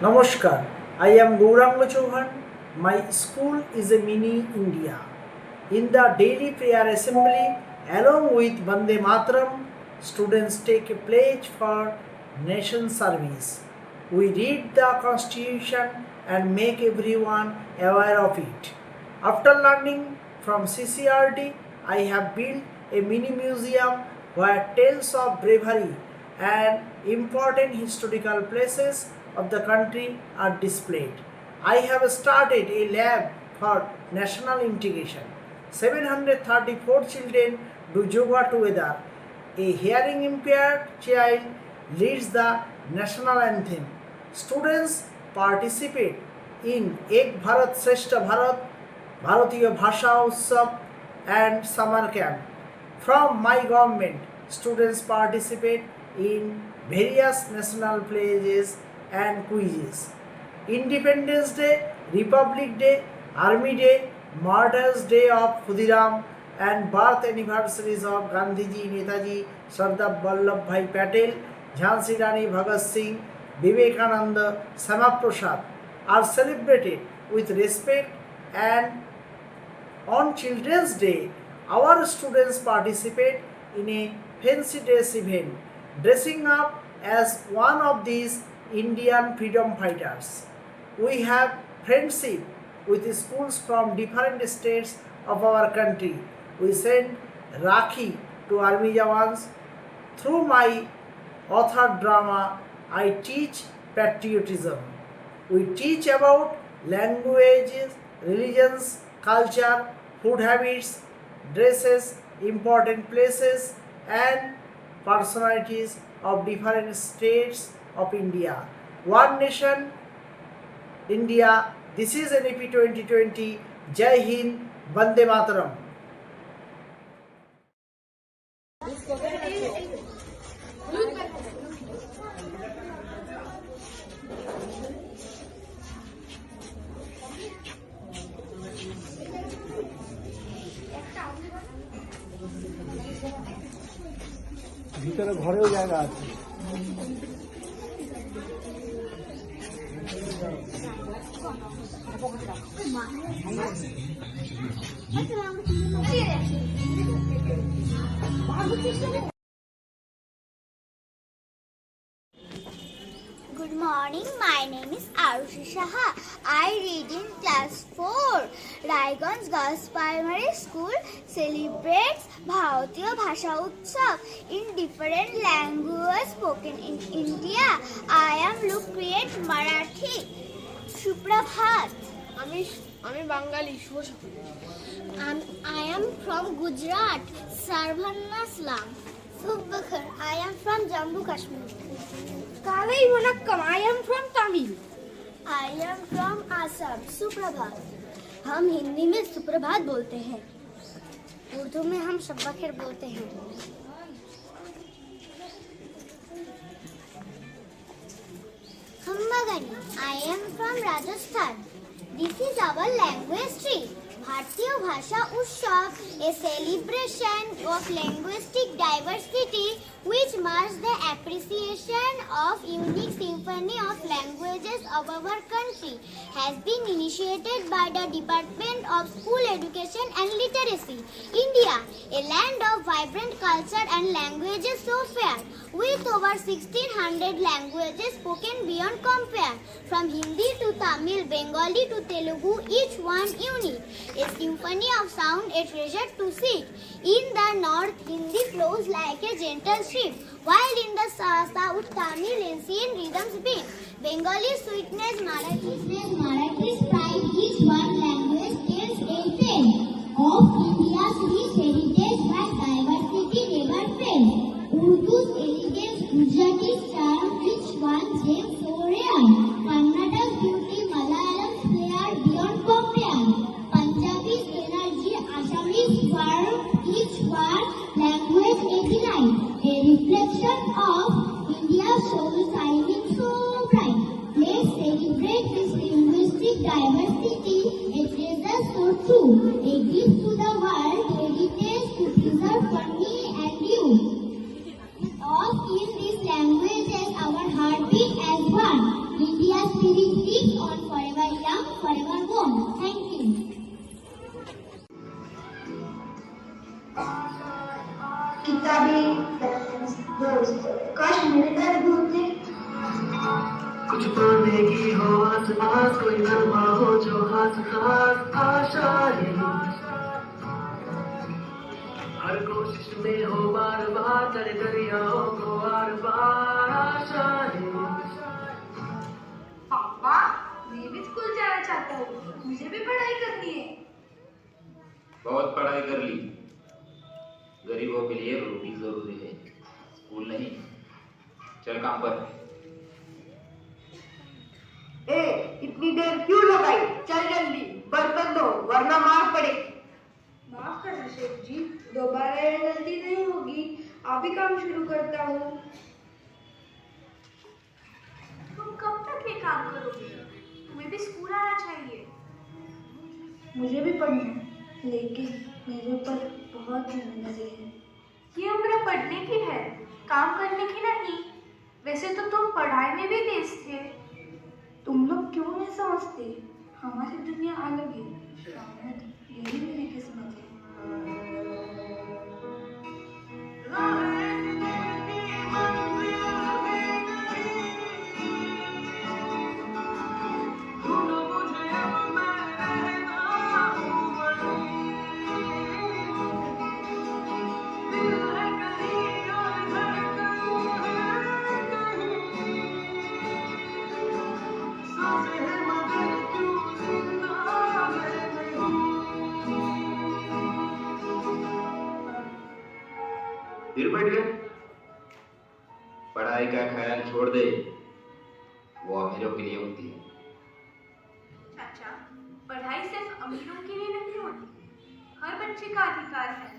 Namaskar, I am Gauranga Chauhan. My school is a mini India. In the daily prayer assembly, along with Vande Mataram, students take a pledge for nation service. We read the constitution and make everyone aware of it. After learning from CCRT, I have built a mini museum where tales of bravery and important historical places of the country are displayed. I have started a lab for national integration. 734 children do yoga together. A hearing impaired child leads the national anthem. Students participate in Ek Bharat Shrestha Bharat, Bharatiya Bhasha Utsav and summer camp. From my government, students participate in various national plays and quizzes. Independence Day, Republic Day, Army Day, Martyrs Day of Khudiram and birth anniversaries of Gandhiji, Netaji, Sardar Vallabhbhai Patel, Jhansi Rani Bhagat Singh, Vivekananda, Sama Prasad are celebrated with respect, and on Children's Day, our students participate in a fancy dress event, dressing up as one of these Indian freedom fighters. We have friendship with schools from different states of our country. We send Rakhi to army jawans. Through my authored drama, I teach patriotism. We teach about languages, religions, culture, food habits, dresses, important places, and personalities of different states of India. One nation, India. This is NEP 2020. Jai Hind, Vande Mataram. ভিতরে ঘরেও জায়গা আছে। Good morning, my name is Arushi Saha. I read in class 4. Raiganj Girls Primary School celebrates Bharatiya Bhasha Utsav in different languages spoken in India. I am Lucreate Marathi. Suprabhat. আমি বাঙালি শুভ সকাল। I am from Gujarat. Sarvanna Slam. Subhakhar. I am from Jammu Kashmir. Kalai Vanakkam. I am from Tamil। I am from Assam. सुप्रभात। हम हिंदी में सुप्रभात बोलते हैं, उर्दू में हम शब्बा खैर बोलते हैं। खम्बागनी। I am from Rajasthan. This is our language tree. Bharatiya Bhasha Utsav, a celebration of linguistic diversity which marks the appreciation of unique symphony of languages of our country, has been initiated by the Department of School Education and Literacy. India, a land of vibrant culture and languages so fair, with over 1600 languages spoken beyond compare, from Hindi to Tamil, Bengali to Telugu, each one unique. A symphony of sound, a treasure to seek. In the north, Hindi flows like a gentle stream, while in the south, Tamil ancient rhythms beat. Bengali sweetness, Marathi pride, each one language tells a tale of India's rich heritage by diversity never fails. Urdu's elegance, Gujarati's charm, each one gem so rare. Kannada's beauty, Malayalam's flair beyond compare. Punjabi's energy, Assamese warmth, each one language a delight. A reflection of India's soul shining so bright. Let's celebrate this linguistic diversity. कुछ पाने की हो आस पास, कोई नरमा हो जो खास खास आशाएं, हर कोशिश में हो बार बार चढ़े दरियाओं को आर पार आशाएं। पापा, मैं भी स्कूल जाना चाहता हूँ, मुझे भी पढ़ाई करनी है। बहुत पढ़ाई कर ली, गरीबों के लिए रोटी जरूरी है, स्कूल नहीं। चल काम पर। इतनी देर क्यों लगाई? चल जल्दी बर्तन धो वरना मार पड़ेगी। माफ करना शेख जी, दोबारा ये गलती नहीं होगी। आप ही काम शुरू करता हूँ। तुम कब तक ये काम करोगे? तुम्हें भी स्कूल आना चाहिए। मुझे भी पढ़ना है, लेकिन मेरे ऊपर बहुत जिम्मेदारी है। ये उम्र पढ़ने की है, काम करने की नहीं। वैसे तो तुम पढ़ाई में भी तेज थे। तुम लोग क्यों नहीं समझते? हमारी दुनिया अलग है। शायद यही मेरी किस्मत है। फिर बैठ गए? पढ़ाई का ख्याल छोड़ दे, वो अमीरों के लिए होती है। चाचा, पढ़ाई सिर्फ अमीरों के लिए नहीं होती, हर बच्चे का अधिकार है।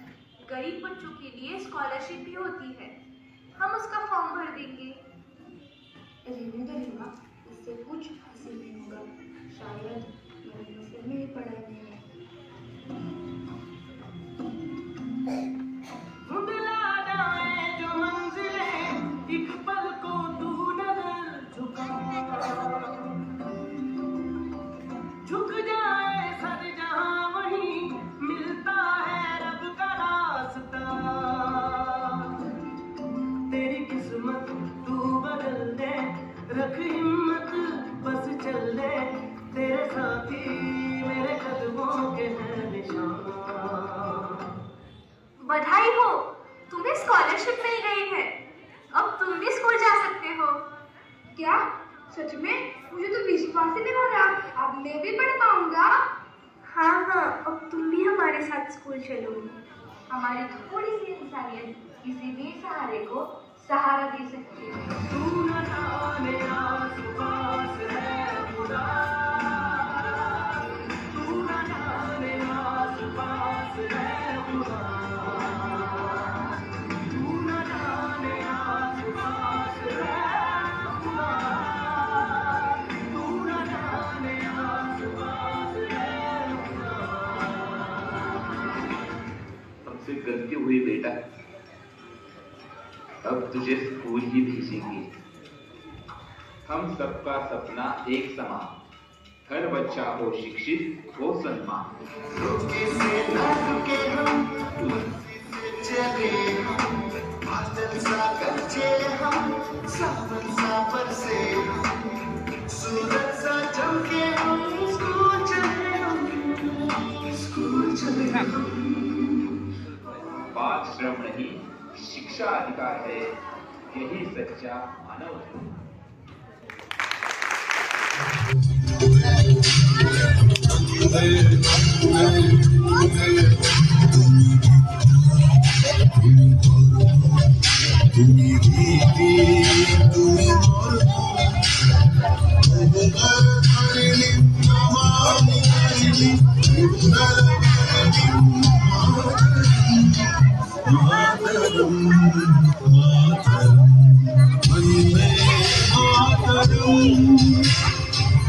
गरीब बच्चों के लिए स्कॉलरशिप भी होती है, हम उसका फॉर्म भर देंगे। रहने दो रीमा, इससे कुछ हासिल नहीं होगा। शायद मेरे नसीब में ही पढ़ाई नहीं है। झुक जाए सर जहां वहीं मिलता है रब का रास्ता। तेरी किस्मत तू बदल दे, रख हिम्मत बस चल दे, तेरे साथी मेरे कदमों के हैं निशान। बधाई हो, तुम्हें स्कॉलरशिप मिल गई है। अब तुम भी स्कूल जा सकते हो। क्या सच में? मुझे तो विश्वास ही नहीं हो रहा। अब मैं भी पढ़ पाऊंगा। हाँ, अब तुम भी हमारे साथ स्कूल चलोगी। हमारी थोड़ी सी इंसानियत किसी भी सहारे को सहारा दे सकती है। तू न जाने आस पास है खुदा, तू न जाने आस पास है खुदा, तू न जाने आस पास है खुदा, तू न जाने आस पास है खुदा। हमसे गलती हुई बेटा, अब तुझे स्कूल ही भेजेंगे। हम सबका सपना एक समान, हर बच्चा हो शिक्षित हो सम्मान। रुके से ना रुके हम, चले हम, बादल सा गरजे हम, सावन सा बरसे हम, सूरज सा चमके हम, स्कूल चले हम, स्कूल चले हम। बात श्रम नहीं, शिक्षा अधिकार है, यही सच्चा मानव है।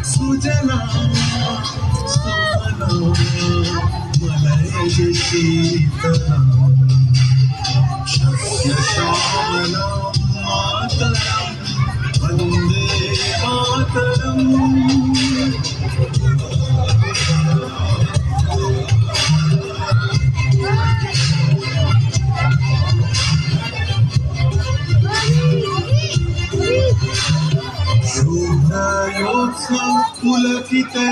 सुजना सुमना मलय शीतला शस्य श्यामला मातरम वंदे मातरम। हृदयोत्सव पुलकितयामिनी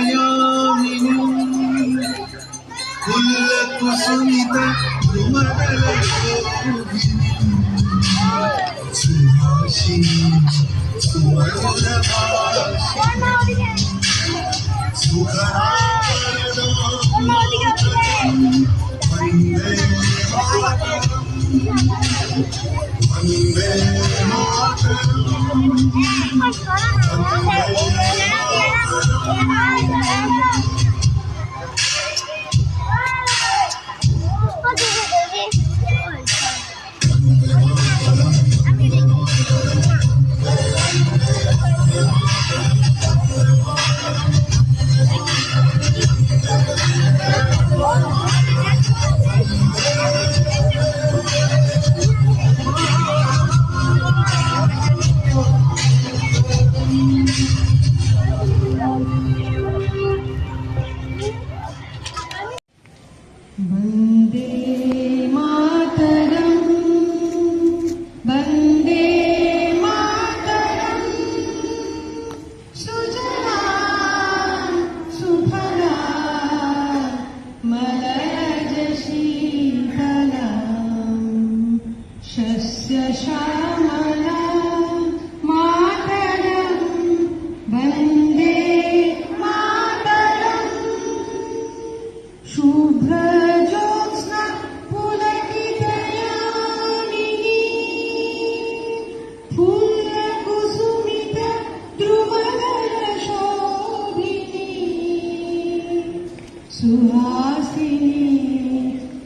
कुलकुसुमित द्रुमदलशोभिनी सुहासिनी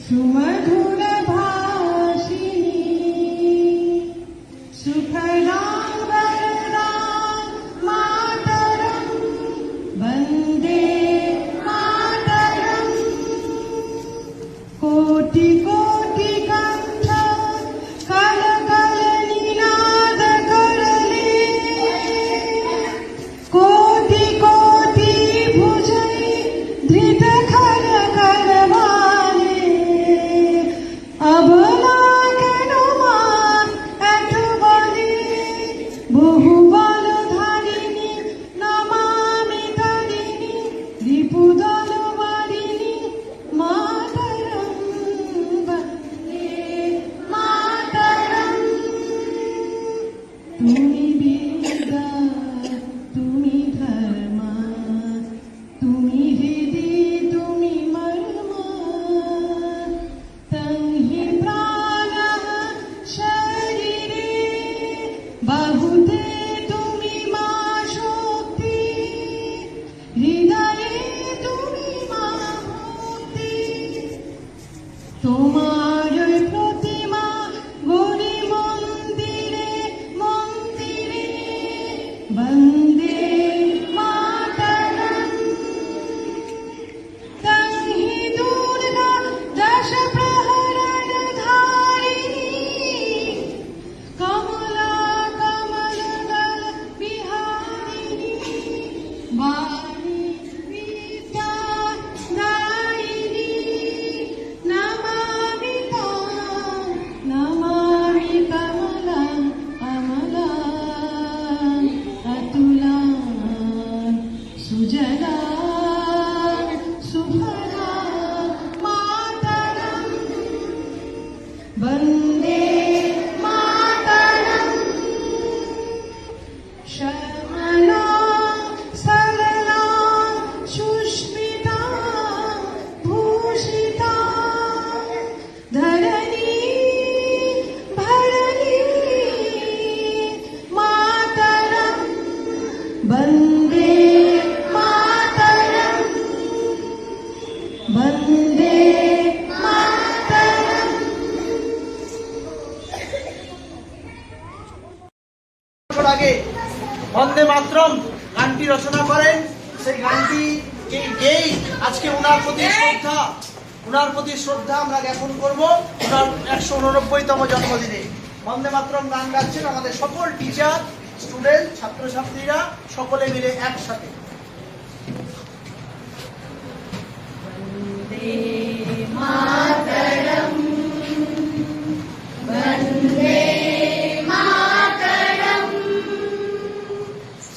सुमधुरभाषिणी सुखरावरदां वन्दे मातरम् वन्दे আগে বন্দে মাতরম গানটি রচনা করেন। সেই গানটি গেয়েই আজকে ওনার প্রতি শ্রদ্ধা আমরা জ্ঞাপন করব ওনার 189তম জন্মদিনে। বন্দে মাতরম গান গাচ্ছেন আমাদের সকল টিচার, স্টুডেন্ট, ছাত্রছাত্রীরা সকলে মিলে একসাথে।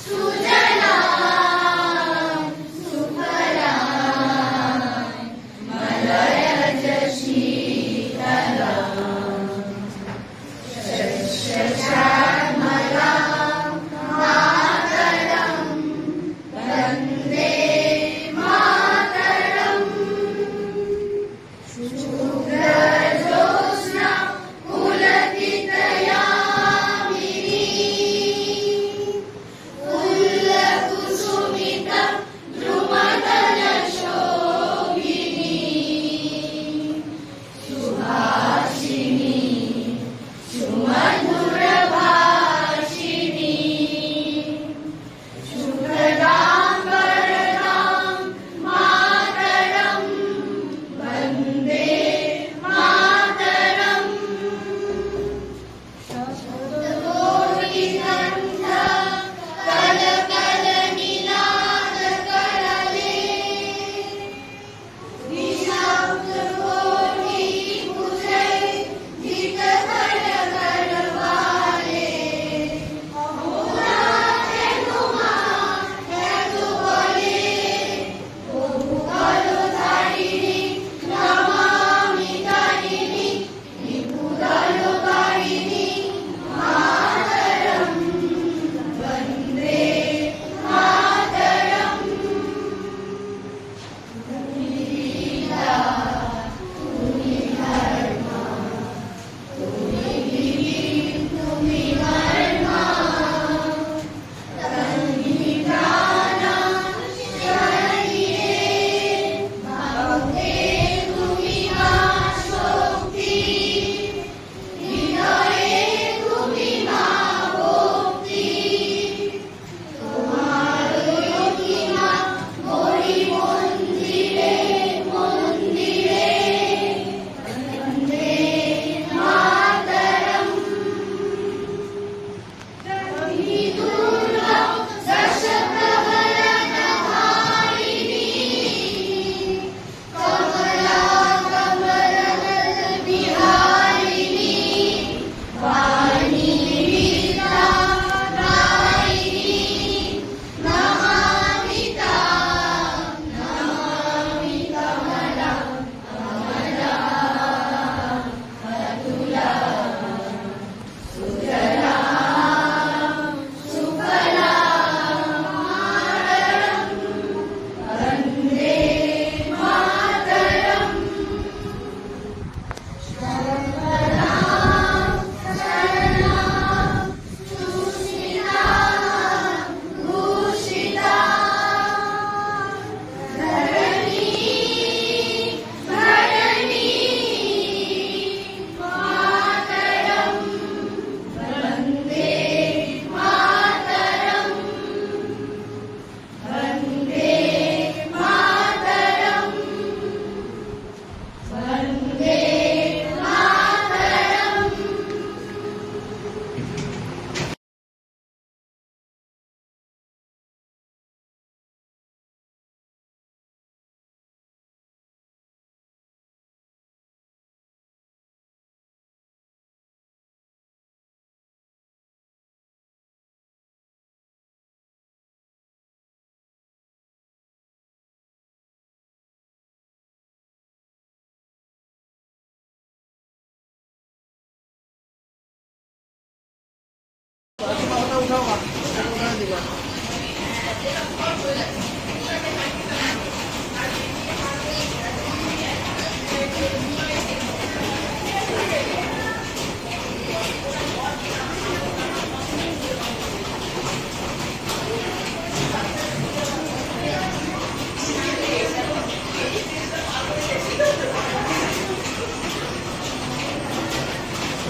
सुजला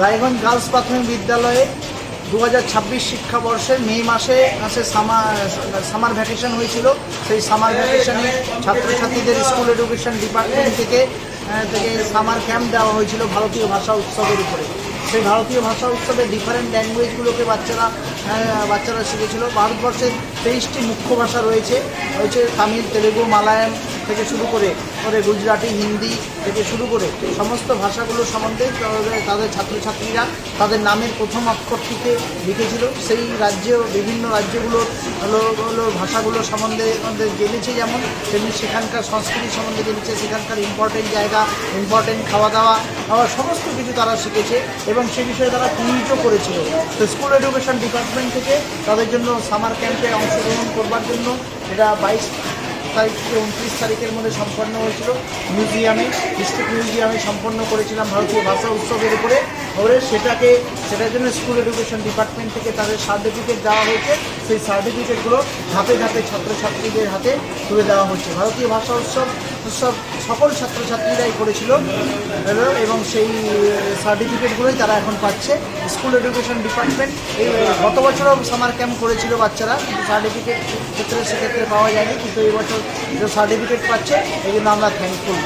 রায়গঞ্জ গার্লস প্রাথমিক বিদ্যালয়ে 2026 শিক্ষাবর্ষের মে মাসে সামার ভ্যাকেশন হয়েছিল। সেই সামার ভ্যাকেশনে ছাত্রছাত্রীদের স্কুল এডুকেশন ডিপার্টমেন্ট থেকে সামার ক্যাম্প দেওয়া হয়েছিল ভারতীয় ভাষা উৎসবের উপরে। সেই ভারতীয় ভাষা উৎসবে ডিফারেন্ট ল্যাঙ্গুয়েজগুলোকে বাচ্চারা শিখেছিল। ভারতবর্ষের 23টি মুখ্য ভাষা রয়েছে তামিল, তেলেগু, মালায়ালাম থেকে শুরু করে গুজরাটি, হিন্দি থেকে শুরু করে সমস্ত ভাষাগুলো সম্বন্ধে তাদের ছাত্রছাত্রীরা তাদের নামের প্রথম অক্ষরটিকে লিখেছিল। সেই বিভিন্ন রাজ্যগুলোর ভাষাগুলো সম্বন্ধে জেনেছে, যেমন তেমনি সেখানকার সংস্কৃতি সম্বন্ধে জেনেছে, সেখানকার ইম্পর্টেন্ট জায়গা, ইম্পর্টেন্ট খাওয়া দাওয়া আবার সমস্ত কিছু তারা শিখেছে এবং সে বিষয়ে তারা কুইজও করেছিল। তো স্কুল এডুকেশন ডিপার্টমেন্ট থেকে তাদের জন্য সামার ক্যাম্পে অংশগ্রহণ করবার জন্য এটা 22 তারিখ থেকে 29 তারিখের মধ্যে সম্পন্ন হয়েছিল ডিস্ট্রিক্ট মিউজিয়ামে সম্পন্ন করেছিলাম ভারতীয় ভাষা উৎসবের উপরে। সেটার জন্য স্কুল এডুকেশন ডিপার্টমেন্ট থেকে তাদের সার্টিফিকেট দেওয়া হয়েছে। সেই সার্টিফিকেটগুলো ধাপে ধাপে ছাত্রছাত্রীদের হাতে তুলে দেওয়া হচ্ছে। ভারতীয় ভাষা উৎসব সকল ছাত্রছাত্রীরাই করেছিল এবং সেই সার্টিফিকেটগুলোই তারা এখন পাচ্ছে। স্কুল এডুকেশন ডিপার্টমেন্ট গত বছরও সামার ক্যাম্প করেছিল বাচ্চারা, সার্টিফিকেট সেক্ষেত্রে পাওয়া যায়নি, কিন্তু এই বছর সার্টিফিকেট পাচ্ছে, এই জন্য আমরা থ্যাঙ্কফুল।